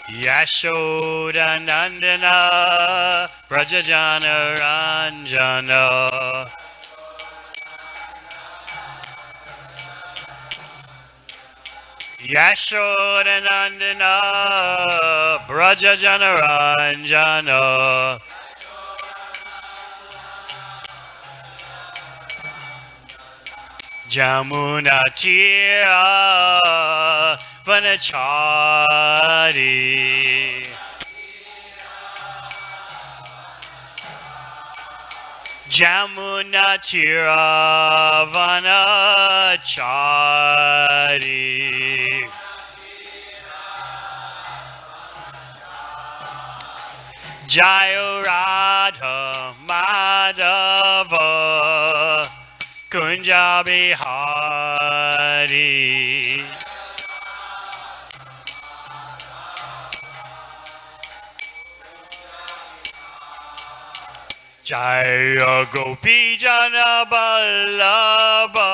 Yashoda Nandana Brajajana Ranjana Yashoda Nandana Brajajana Ranjana Jamuna Tira Vanachari Jamuna Tira Vanachari Jayo Radha Madhava Kunja Bihari Jaya Gopi Jana Ballabha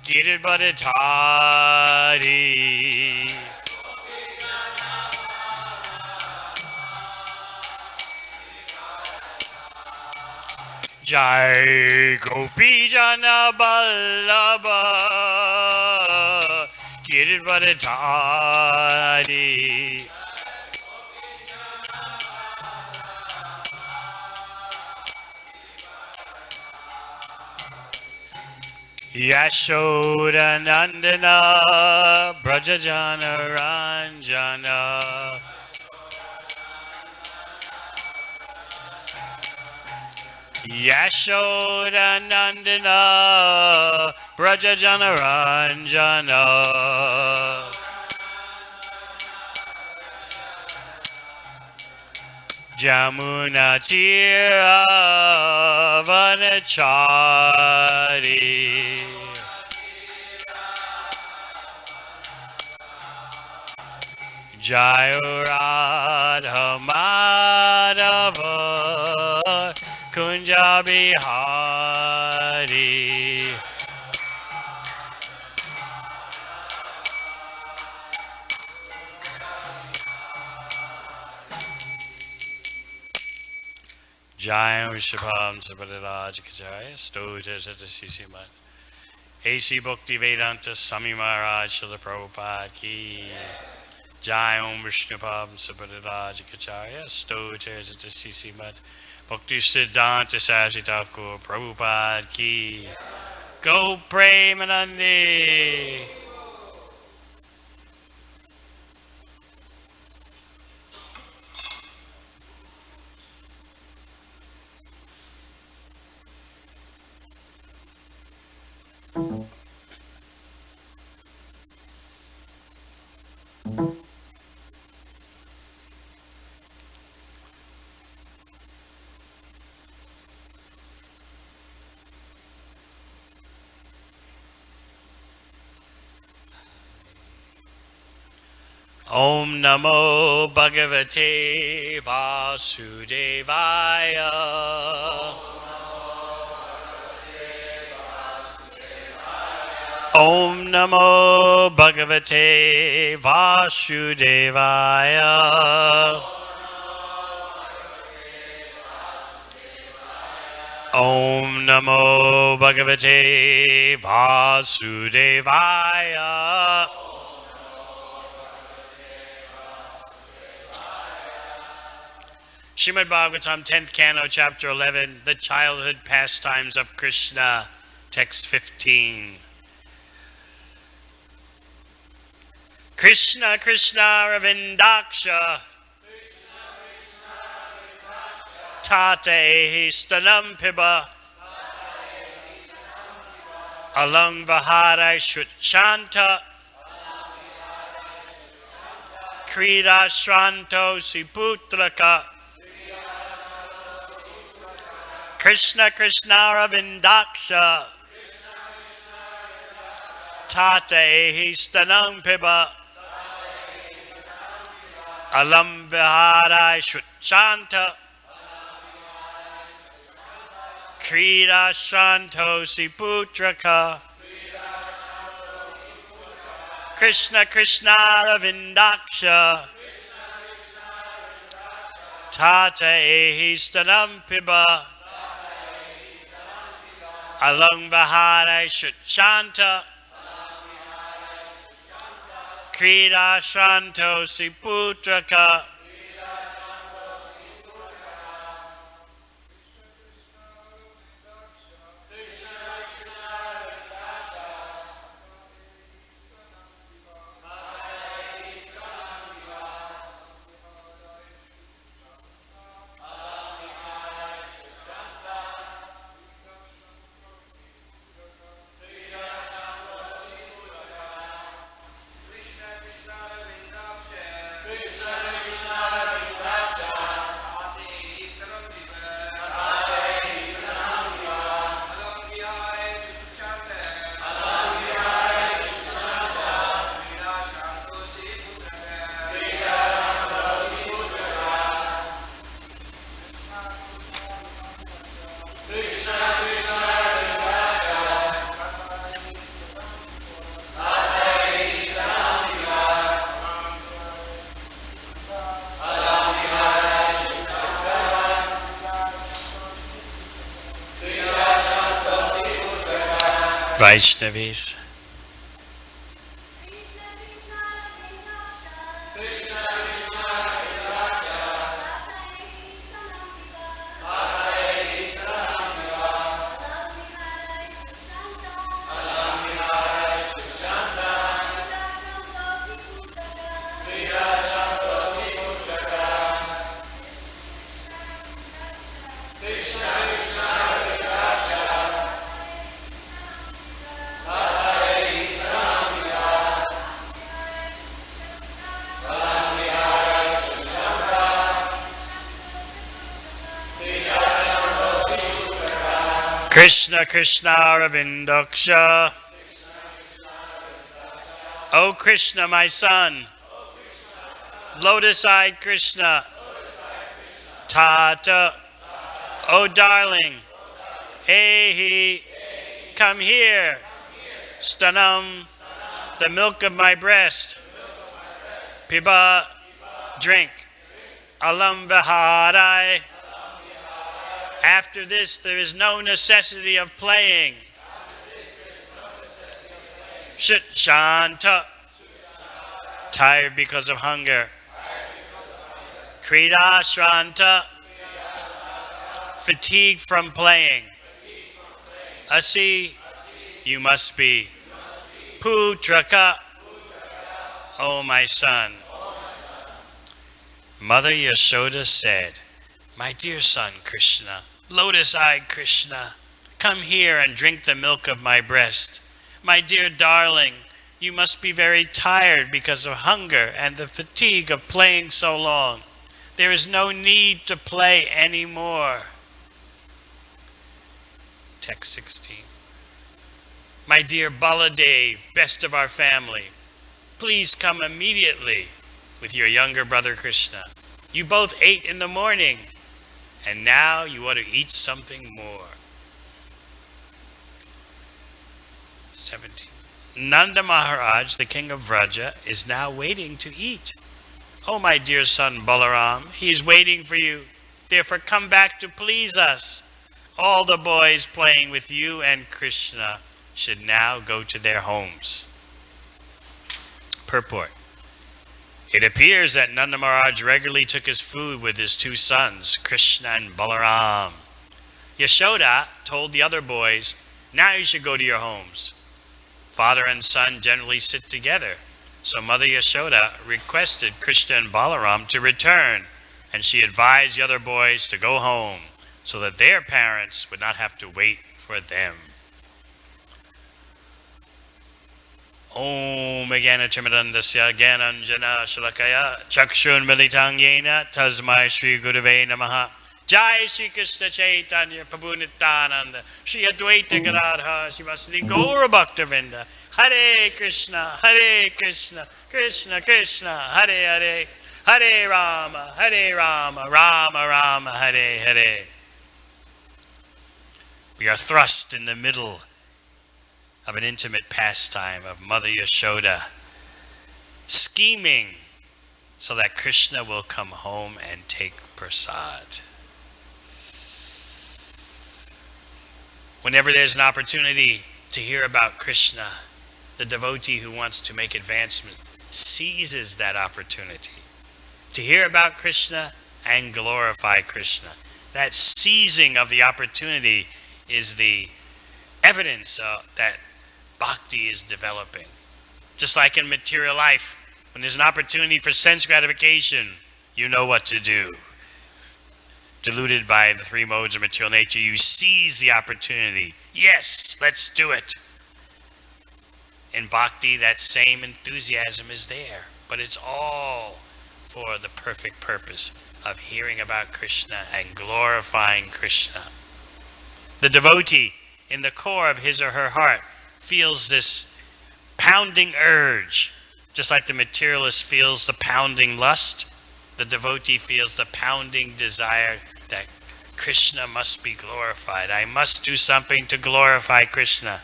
Giridhari Jai Gopi Jana Ballabha Giridhari Yashoda Nandana Brajajana Ranjana Yashoda Nandana Brajajana Ranjana Jamuna Tira Vanachari Jayo Radha Madhava Kunja Bihari Jai Vishabham Sabadaraja Kajaya Stoja Sisimat A.C. Bhakti Vedanta Swami Maharaj Srila Prabhupada Ki Jai Om Vishnupam Sabadaraja Kajaya Stoja Sisimat Bhakti Siddhanta Saraswati Thakur Prabhupada Ki Go Premanandi Om Namo Bhagavate Vasudevaya Om Namo Bhagavate Vasudevaya Om Namo Bhagavate Vasudevaya Srimad Bhagavatam, 10th Canto, Chapter 11, The Childhood Pastimes of Krishna, Text 15. Krishna Krishna Ravindaksha Tate Stanam Piba Alang Vahare Shruchanta Krida Shranto Siputraka Krishna Krishna Ravindaksha Tate Stanam Piba Alam Vihara Shruchanta Krida Shanto Siputraka Krishna Krishna Ravindaksha Tata Ehi Stanam Piba Along Vahare Shanta Krida Shanto Siputraka Vaishnavis. Krishna Krishna Ravindaksha. O Krishna, my son, lotus-eyed Krishna, Tata, O darling, Ehi, come here, Stanam, the milk of my breast, Piba, drink, Alam Viharai. After this, there is no necessity of playing. Shanta, tired because of hunger. Krida Shranta, fatigue from playing. Asi, you must be. Putraka, O my son. Mother Yashoda said, my dear son Krishna, lotus-eyed Krishna, come here and drink the milk of my breast. My dear darling, you must be very tired because of hunger and the fatigue of playing so long. There is no need to play anymore. Text 16. My dear Baladev, best of our family, please come immediately with your younger brother Krishna. You both ate in the morning, and now you ought to eat something more. 17. Nanda Maharaj, the king of Vraja, is now waiting to eat. Oh, my dear son Balaram, he is waiting for you. Therefore come back to please us. All the boys playing with you and Krishna should now go to their homes. Purport. It appears that Nanda Maharaj regularly took his food with his two sons, Krishna and Balaram. Yashoda told the other boys, now you should go to your homes. Father and son generally sit together, so Mother Yashoda requested Krishna and Balaram to return, and she advised the other boys to go home, so that their parents would not have to wait for them. Om Jnana-Timirandasya Jnananjana Shalakaya Chakshun Militang Yena Tasmai Shri Gurave Namaha. Jai Shri Krishna Chaitanya Prabhu Nityananda Shri Advaita Gadadhara Srivasadi Gaura Bhaktavinda. Hare Krishna Krishna Krishna Hare Hare, Hare Rama Rama Rama Hare Hare. We are thrust in the middle of an intimate pastime of Mother Yashoda scheming so that Krishna will come home and take prasad. Whenever there's an opportunity to hear about Krishna, the devotee who wants to make advancement seizes that opportunity to hear about Krishna and glorify Krishna. That seizing of the opportunity is the evidence that bhakti is developing. Just like in material life, when there's an opportunity for sense gratification, you know what to do. Deluded by the three modes of material nature, you seize the opportunity. Yes, let's do it. In bhakti, that same enthusiasm is there, but it's all for the perfect purpose of hearing about Krishna and glorifying Krishna. The devotee, in the core of his or her heart, feels this pounding urge. Just like the materialist feels the pounding lust, the devotee feels the pounding desire that Krishna must be glorified. I must do something to glorify Krishna.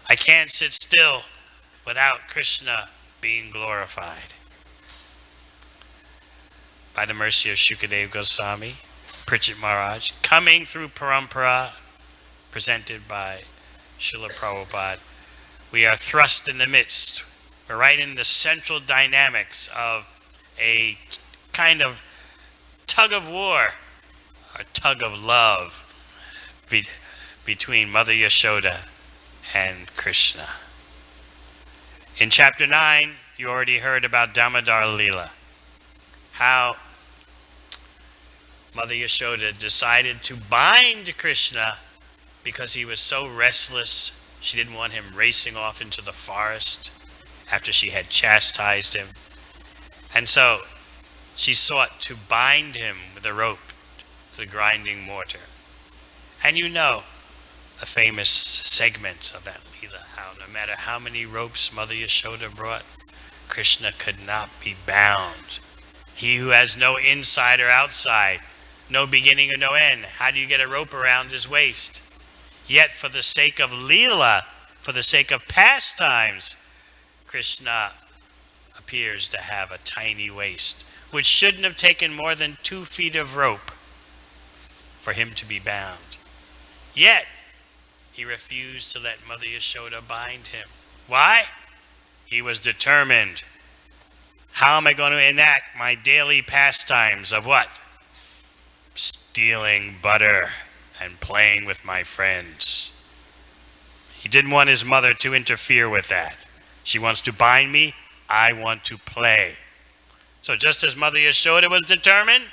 I can't sit still without Krishna being glorified. By the mercy of Shukadeva Goswami, Pritchett Maharaj, coming through parampara, presented by Srila Prabhupada, we are thrust in the midst. We're right in the central dynamics of a kind of tug of war, or tug of love between Mother Yashoda and Krishna. In chapter 9, you already heard about Damodar Leela, how Mother Yashoda decided to bind Krishna because he was so restless. She didn't want him racing off into the forest after she had chastised him. And so she sought to bind him with a rope to the grinding mortar. And you know the famous segments of that Leela, how no matter how many ropes Mother Yashoda brought, Krishna could not be bound. He who has no inside or outside, no beginning or no end, how do you get a rope around his waist? Yet for the sake of Leela, for the sake of pastimes, Krishna appears to have a tiny waist, which shouldn't have taken more than 2 feet of rope for him to be bound. Yet, he refused to let Mother Yashoda bind him. Why? He was determined. How am I going to enact my daily pastimes of what? Stealing butter and playing with my friends. He didn't want his mother to interfere with that. She wants to bind me, I want to play. So just as Mother Yashoda was determined,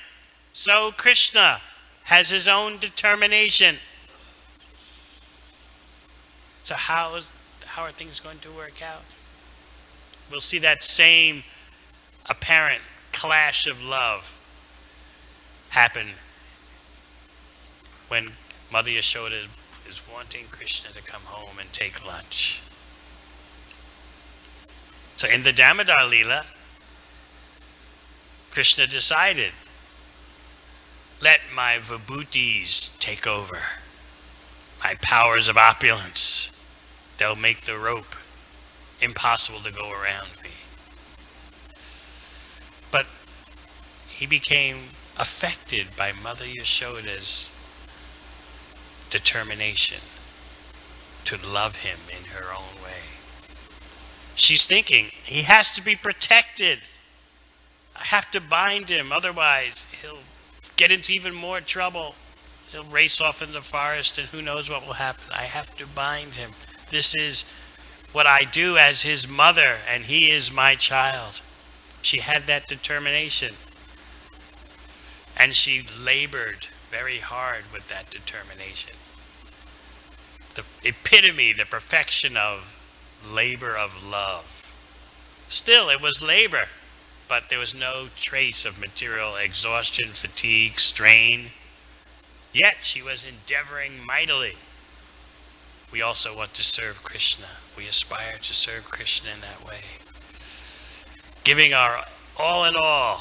so Krishna has his own determination. So how are things going to work out? We'll see that same apparent clash of love happen when Mother Yashoda is wanting Krishna to come home and take lunch. So in the Damodar Leela, Krishna decided, let my vibhutis take over, my powers of opulence. They'll make the rope impossible to go around me. But he became affected by Mother Yashoda's determination to love him in her own way. She's thinking, he has to be protected. I have to bind him, otherwise he'll get into even more trouble. He'll race off in the forest and who knows what will happen. I have to bind him. This is what I do as his mother, and he is my child. She had that determination. And she labored very hard with that determination. The epitome, the perfection of labor of love. Still, it was labor, but there was no trace of material exhaustion, fatigue, strain. Yet she was endeavoring mightily. We also want to serve Krishna. We aspire to serve Krishna in that way. Giving our all in all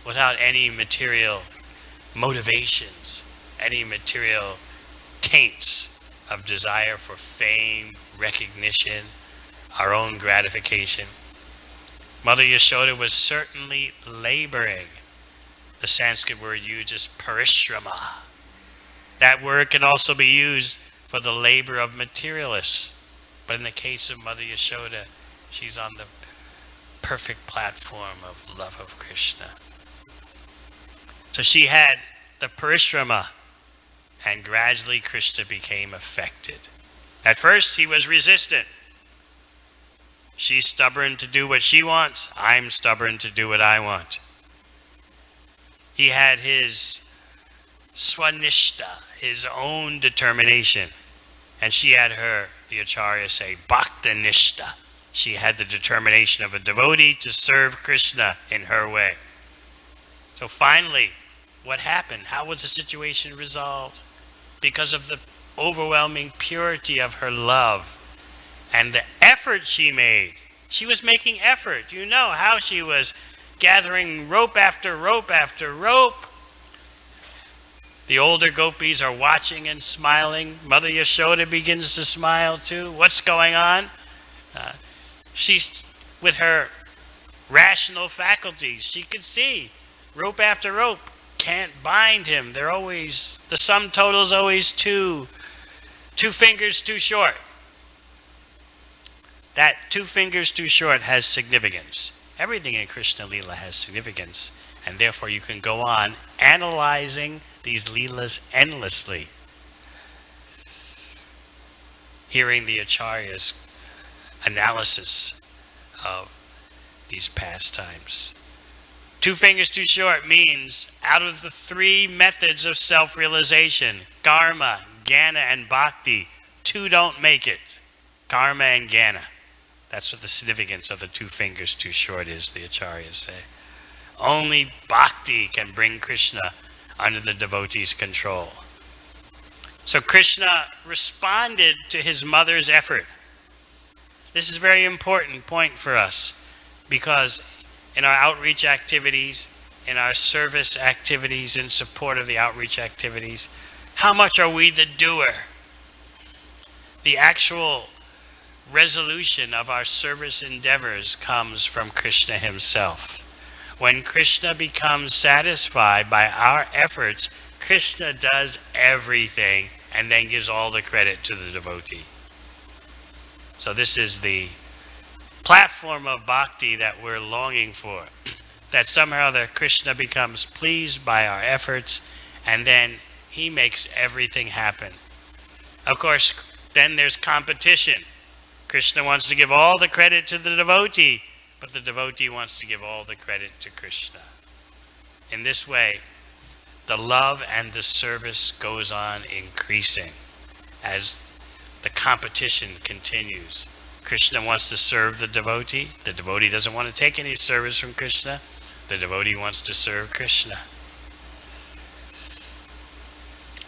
without any material motivations, any material taints of desire for fame, recognition, our own gratification. Mother Yashoda was certainly laboring. The Sanskrit word used is parishrama. That word can also be used for the labor of materialists. But in the case of Mother Yashoda, she's on the perfect platform of love of Krishna. So she had the parishrama, and gradually Krishna became affected. At first he was resistant. She's stubborn to do what she wants. I'm stubborn to do what I want. He had his swanishta, his own determination. And she had her, the Acharya say, bhaktanishta. She had the determination of a devotee to serve Krishna in her way. So finally, what happened? How was the situation resolved? Because of the overwhelming purity of her love and the effort she made. She was making effort. You know how she was gathering rope after rope after rope. The older gopis are watching and smiling. Mother Yashoda begins to smile too. What's going on? She's with her rational faculties. She could see rope after rope can't bind him. They're always, the sum total is always two fingers too short. That 2 fingers too short has significance. Everything in Krishna Leela has significance, and therefore you can go on analyzing these Leelas endlessly, hearing the Acharya's analysis of these pastimes. 2 fingers too short means out of the 3 methods of self-realization, karma, jnana, and bhakti, 2 don't make it. Karma and jnana. That's what the significance of the 2 fingers too short is, the Acharyas say. Only bhakti can bring Krishna under the devotee's control. So Krishna responded to his mother's effort. This is a very important point for us, because in our outreach activities, in our service activities, in support of the outreach activities, how much are we the doer? The actual resolution of our service endeavors comes from Krishna himself. When Krishna becomes satisfied by our efforts, Krishna does everything and then gives all the credit to the devotee. So this is the platform of bhakti that we're longing for. That somehow the Krishna becomes pleased by our efforts, and then he makes everything happen. Of course, then there's competition. Krishna wants to give all the credit to the devotee, but the devotee wants to give all the credit to Krishna. In this way, the love and the service goes on increasing as the competition continues. Krishna wants to serve the devotee doesn't want to take any service from Krishna. The devotee wants to serve Krishna.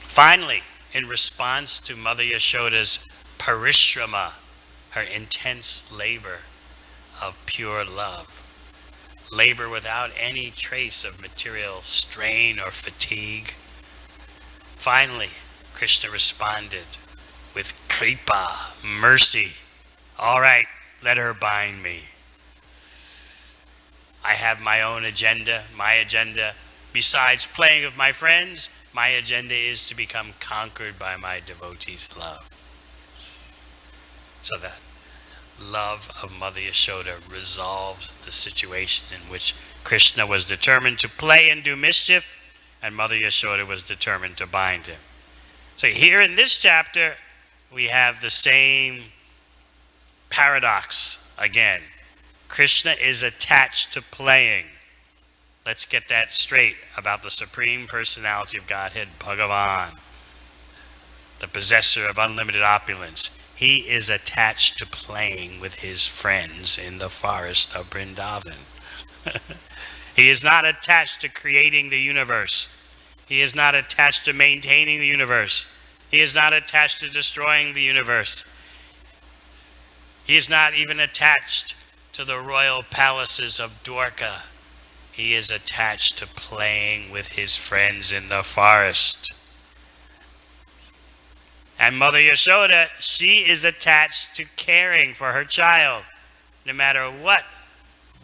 Finally, in response to Mother Yashoda's parishrama, her intense labor of pure love, labor without any trace of material strain or fatigue, finally, Krishna responded with kripa, mercy. All right, let her bind me. I have my own agenda. My agenda, besides playing with my friends, my agenda is to become conquered by my devotee's love. So that love of Mother Yashoda resolved the situation in which Krishna was determined to play and do mischief, and Mother Yashoda was determined to bind him. So here in this chapter, we have the same paradox again. Krishna is attached to playing. Let's get that straight about the Supreme Personality of Godhead, Bhagavan, the possessor of unlimited opulence. He is attached to playing with his friends in the forest of Vrindavan. He is not attached to creating the universe. He is not attached to maintaining the universe. He is not attached to destroying the universe. He is not even attached to the royal palaces of Dwarka. He is attached to playing with his friends in the forest. And Mother Yashoda, she is attached to caring for her child. No matter what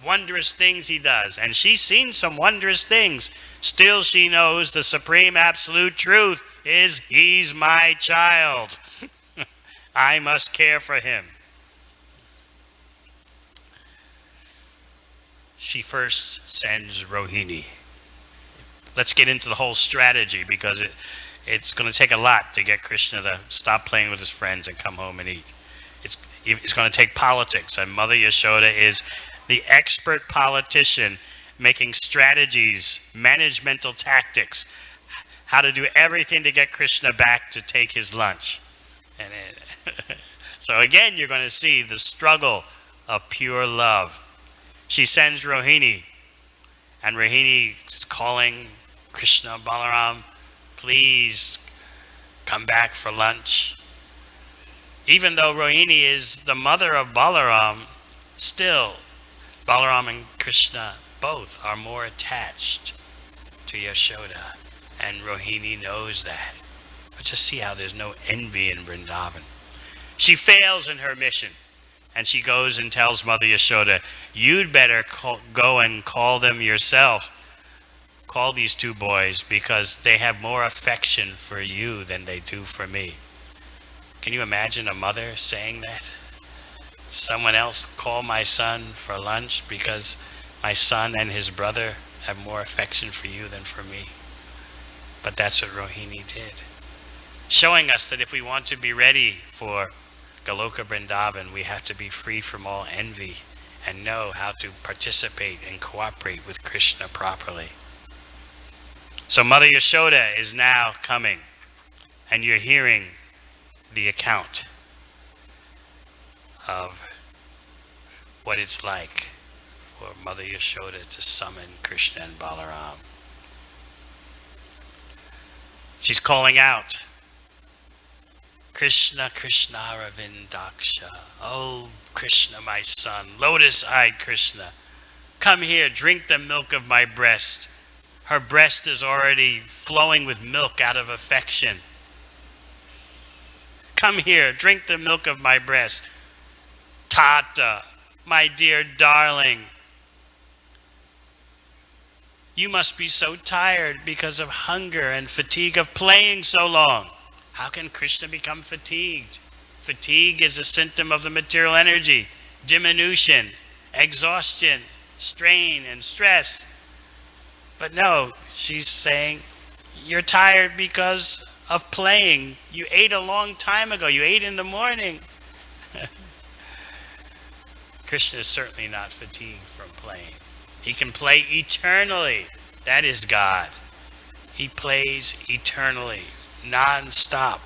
wondrous things he does. And she's seen some wondrous things. Still she knows the supreme absolute truth is he's my child. I must care for him. She first sends Rohini. Let's get into the whole strategy, because it's going to take a lot to get Krishna to stop playing with his friends and come home and eat. It's going to take politics, and Mother Yashoda is the expert politician, making strategies, managemental tactics, how to do everything to get Krishna back to take his lunch. And so again, you're going to see the struggle of pure love. She sends Rohini, and Rohini is calling Krishna, Balaram, please come back for lunch. Even though Rohini is the mother of Balaram, still Balaram and Krishna both are more attached to Yashoda, and Rohini knows that. But just see how there's no envy in Vrindavan. She fails in her mission, and she goes and tells Mother Yashoda, you'd better go and call them yourself. Call these two boys, because they have more affection for you than they do for me. Can you imagine a mother saying that? Someone else call my son for lunch because my son and his brother have more affection for you than for me. But that's what Rohini did. Showing us that if we want to be ready for Goloka Vrindavan, we have to be free from all envy and know how to participate and cooperate with Krishna properly. So Mother Yashoda is now coming, and you're hearing the account of what it's like for Mother Yashoda to summon Krishna and Balaram. She's calling out, Krishna, Krishna, Ravindaksha. Oh, Krishna, my son, lotus-eyed Krishna, come here, drink the milk of my breast. Her breast is already flowing with milk out of affection. Come here, drink the milk of my breast. Tata, my dear darling, you must be so tired because of hunger and fatigue of playing so long. How can Krishna become fatigued? Fatigue is a symptom of the material energy, diminution, exhaustion, strain, and stress. But no, she's saying, you're tired because of playing. You ate a long time ago. You ate in the morning. Krishna is certainly not fatigued from playing. He can play eternally. That is God. He plays eternally, non-stop.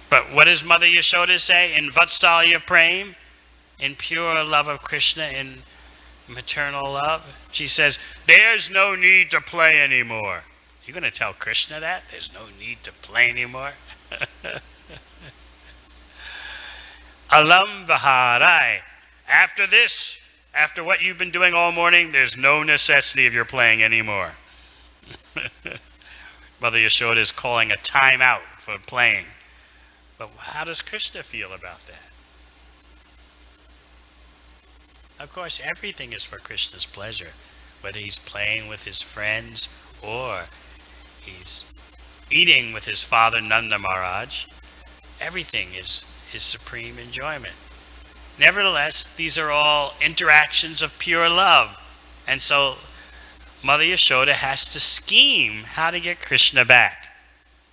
But what does Mother Yashoda say? In Vatsalya Prem, in pure love of Krishna, in maternal love, she says, there's no need to play anymore. You're going to tell Krishna that? There's no need to play anymore? Alam Viharai. After this, after what you've been doing all morning, there's no necessity of your playing anymore. Mother Yashoda is calling a time out for playing. But how does Krishna feel about that? Of course, everything is for Krishna's pleasure, whether he's playing with his friends or he's eating with his father Nanda Maharaj. Everything is his supreme enjoyment. Nevertheless, these are all interactions of pure love. And so Mother Yashoda has to scheme how to get Krishna back.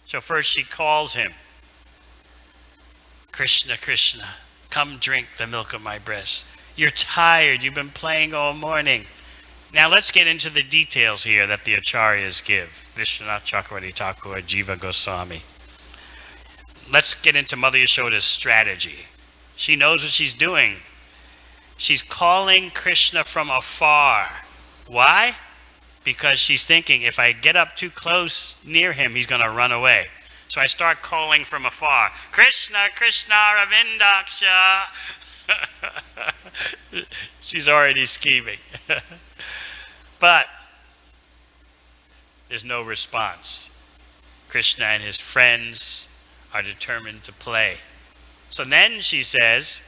So first she calls him. Krishna, Krishna, come drink the milk of my breast. You're tired. You've been playing all morning. Now let's get into the details here that the Acharyas give. Vishwanath Chakravarti Thakur, Jiva Goswami. Let's get into Mother Yashoda's strategy. She knows what she's doing. She's calling Krishna from afar. Why? Because she's thinking, if I get up too close near him, he's going to run away. So I start calling from afar. Krishna, Krishna, Ravindaksha. She's already scheming. But there's no response. Krishna and his friends are determined to play. So then she says,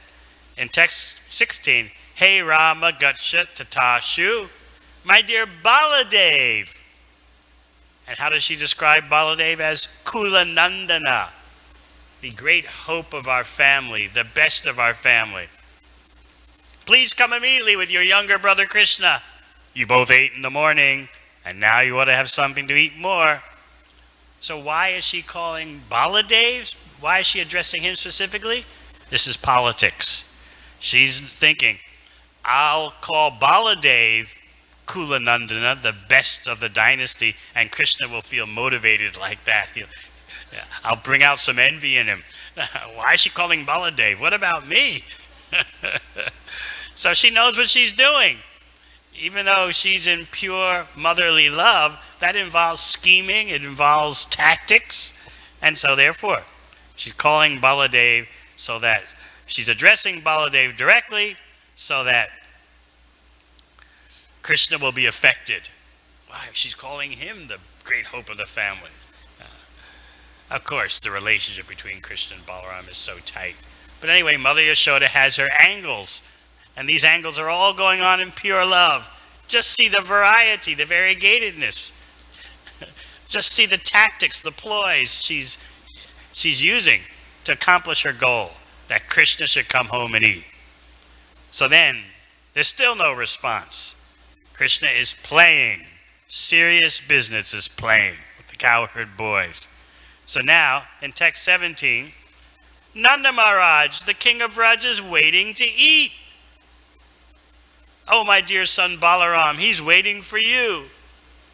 in text 16, Hey Rama Gatsha Tatashu, my dear Baladev. And how does she describe Baladev? As Kulanandana, the great hope of our family, the best of our family. Please come immediately with your younger brother Krishna. You both ate in the morning, and now you ought to have something to eat more. So why is she calling Baladev? Why is she addressing him specifically? This is politics. She's thinking, I'll call Baladev Kulanandana, the best of the dynasty, and Krishna will feel motivated like that. I'll bring out some envy in him. Why is she calling Baladev? What about me? So she knows what she's doing. Even though she's in pure motherly love, that involves scheming, it involves tactics, and so therefore, she's calling Baladev so that she's addressing Baladev directly so that Krishna will be affected. Why? She's calling him the great hope of the family. Of course, the relationship between Krishna and Balaram is so tight. But anyway, Mother Yashoda has her angles, and these angles are all going on in pure love. Just see the variety, the variegatedness. Just see the tactics, the ploys she's using to accomplish her goal, that Krishna should come home and eat. So then, there's still no response. Krishna is playing. Serious business is playing with the cowherd boys. So now, in text 17, Nanda Maharaj, the king of Vraj, is waiting to eat. Oh, my dear son Balaram, he's waiting for you.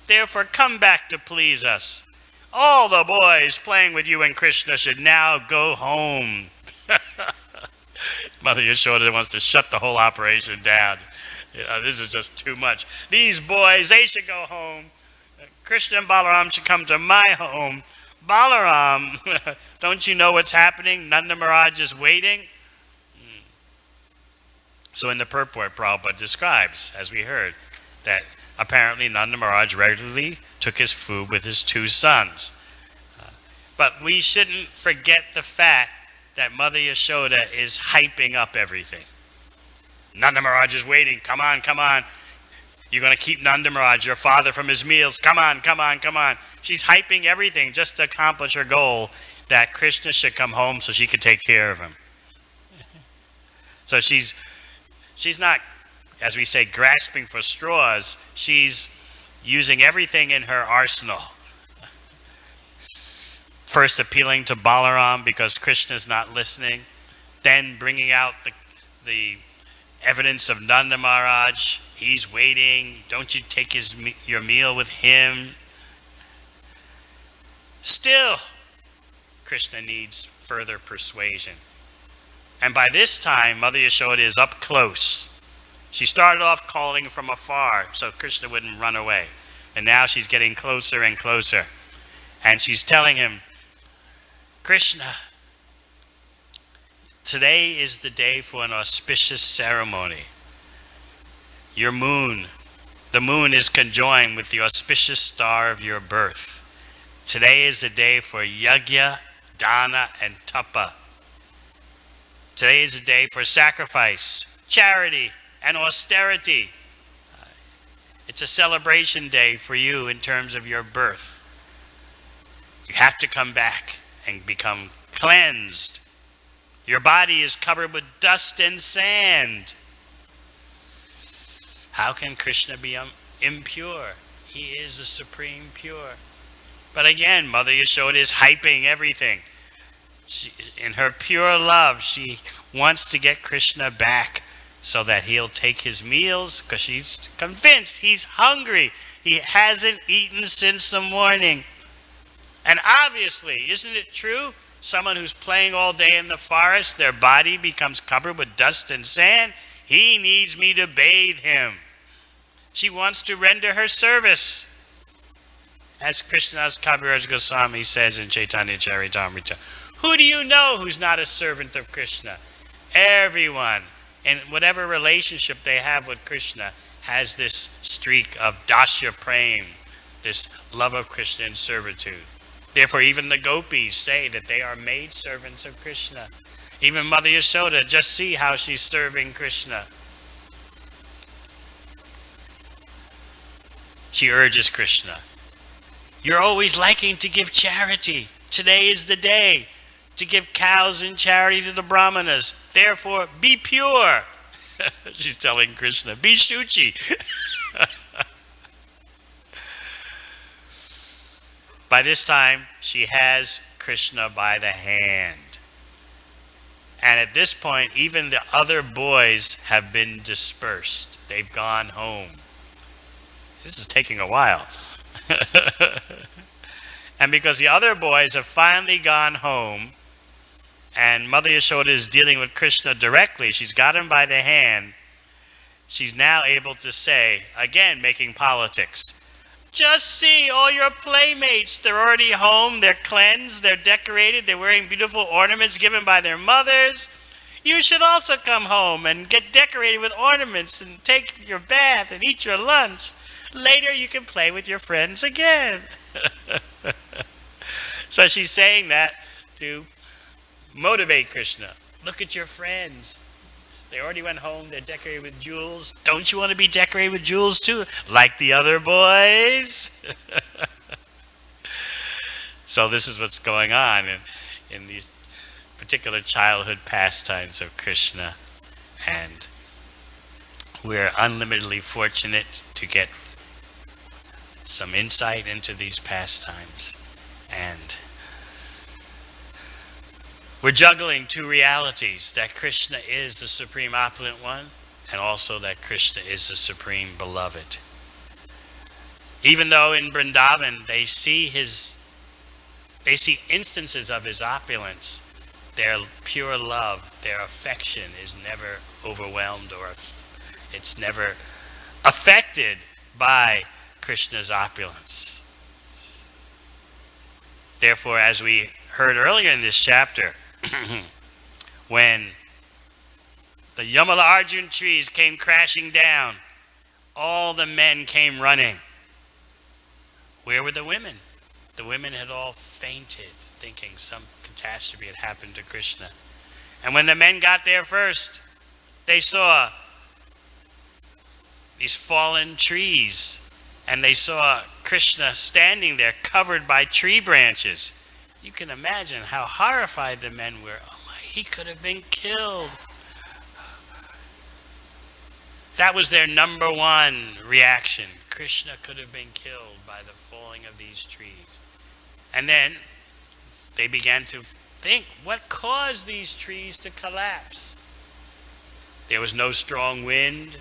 Therefore, come back to please us. All the boys playing with you and Krishna should now go home. Mother Yashoda wants to shut the whole operation down. This is just too much. These boys, they should go home. Krishna and Balaram should come to my home. Balaram, don't you know what's happening? Nanda Maharaj is waiting. So in the purport, Prabhupada describes, as we heard, that apparently Nanda Maharaj regularly took his food with his two sons. But we shouldn't forget the fact that Mother Yashoda is hyping up everything. Nanda Maharaj is waiting. Come on, come on. You're going to keep Nanda Maharaj, your father, from his meals. Come on, come on, come on. She's hyping everything just to accomplish her goal that Krishna should come home so she could take care of him. So she's not, as we say, grasping for straws. She's using everything in her arsenal. First appealing to Balaram because Krishna's not listening. Then bringing out the evidence of Nanda Maharaj. He's waiting. Don't you take your meal with him? Still, Krishna needs further persuasion. And by this time, Mother Yashoda is up close. She started off calling from afar so Krishna wouldn't run away. And now she's getting closer and closer. And she's telling him, Krishna, today is the day for an auspicious ceremony. Your moon, the moon is conjoined with the auspicious star of your birth. Today is the day for yajna, dana, and tapa. Today is the day for sacrifice, charity, and austerity. It's a celebration day for you in terms of your birth. You have to come back and become cleansed. Your body is covered with dust and sand. How can Krishna be impure? He is the supreme pure. But again, Mother Yashoda is hyping everything. In her pure love, she wants to get Krishna back so that he'll take his meals, because she's convinced he's hungry. He hasn't eaten since the morning. And obviously, isn't it true? Someone who's playing all day in the forest, their body becomes covered with dust and sand. He needs me to bathe him. She wants to render her service. As Krishnadas Kaviraj Goswami says in Chaitanya Charitamrita, who do you know who's not a servant of Krishna? Everyone, in whatever relationship they have with Krishna, has this streak of dasya prem, this love of Krishna and servitude. Therefore, even the gopis say that they are maid servants of Krishna. Even Mother Yashoda, just see how she's serving Krishna. she urges Krishna, "You're always liking to give charity. Today is the day to give cows in charity to the brahmanas. Therefore, be pure." She's telling Krishna, "Be shuchi." By this time, she has Krishna by the hand. And at this point, even the other boys have been dispersed. They've gone home. This is taking a while. And because the other boys have finally gone home, and Mother Yashoda is dealing with Krishna directly, she's got him by the hand, she's now able to say, again making politics, "Just see all your playmates. They're already home, they're cleansed, they're decorated, they're wearing beautiful ornaments given by their mothers. You should also come home and get decorated with ornaments and take your bath and eat your lunch. Later you can play with your friends again." So she's saying that to motivate Krishna. Look at your friends. They already went home. They're decorated with jewels. Don't you want to be decorated with jewels too, like the other boys? So this is what's going on in these particular childhood pastimes of Krishna. And we're unlimitedly fortunate to get some insight into these pastimes. And we're juggling two realities, that Krishna is the Supreme Opulent One, and also that Krishna is the Supreme Beloved. Even though in Vrindavan they see instances of his opulence, their pure love, their affection is never overwhelmed, or it's never affected by Krishna's opulence. Therefore, as we heard earlier in this chapter, when the Yamala Arjun trees came crashing down, all the men came running. Where were the women? The women had all fainted, thinking some catastrophe had happened to Krishna. And when the men got there first, they saw these fallen trees, and they saw Krishna standing there covered by tree branches. You can imagine how horrified the men were. Oh my, he could have been killed. That was their number one reaction. Krishna could have been killed by the falling of these trees. And then they began to think, what caused these trees to collapse? There was no strong wind.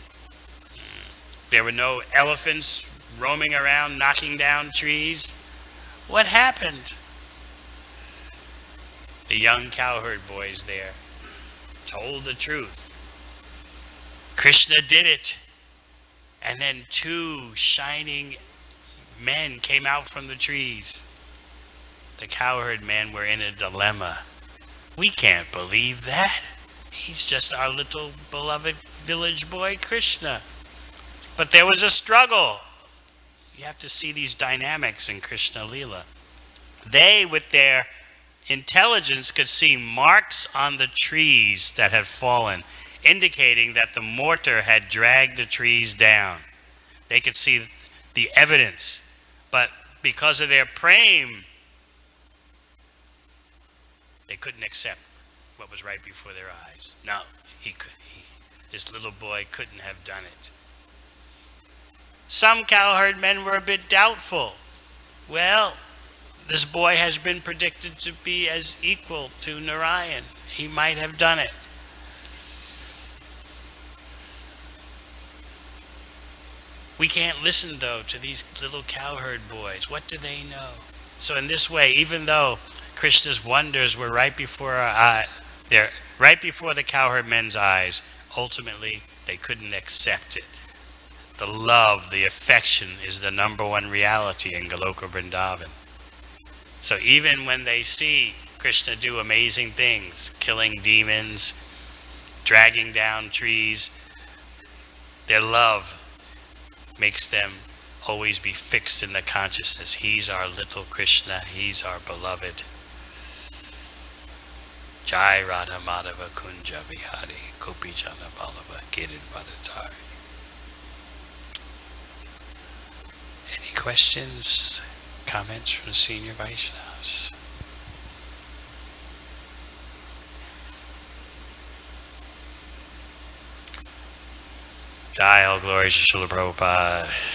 There were no elephants roaming around knocking down trees. What happened? The young cowherd boys there told the truth. Krishna did it. And then two shining men came out from the trees. The cowherd men were in a dilemma. We can't believe that. He's just our little beloved village boy, Krishna. But there was a struggle. You have to see these dynamics in Krishna Leela. They, with their intelligence, could see marks on the trees that had fallen, indicating that the mortar had dragged the trees down. They could see the evidence, but because of their prema, they couldn't accept what was right before their eyes. No, this little boy couldn't have done it. Some cowherd men were a bit doubtful. Well, this boy has been predicted to be as equal to Narayan. He might have done it. We can't listen, though, to these little cowherd boys. What do they know? So in this way, even though Krishna's wonders were right before they're right before the cowherd men's eyes, ultimately they couldn't accept it. The love, the affection is the number one reality in Goloka Vrindavan. So even when they see Krishna do amazing things, killing demons, dragging down trees, their love makes them always be fixed in the consciousness. He's our little Krishna. He's our beloved. Jai Radha Madhava Kunja Vihari Gopi Jana Ballava Girid Vadhatari. questions, comments from the senior Vaishnavas? Jai, all glories to Srila Prabhupada.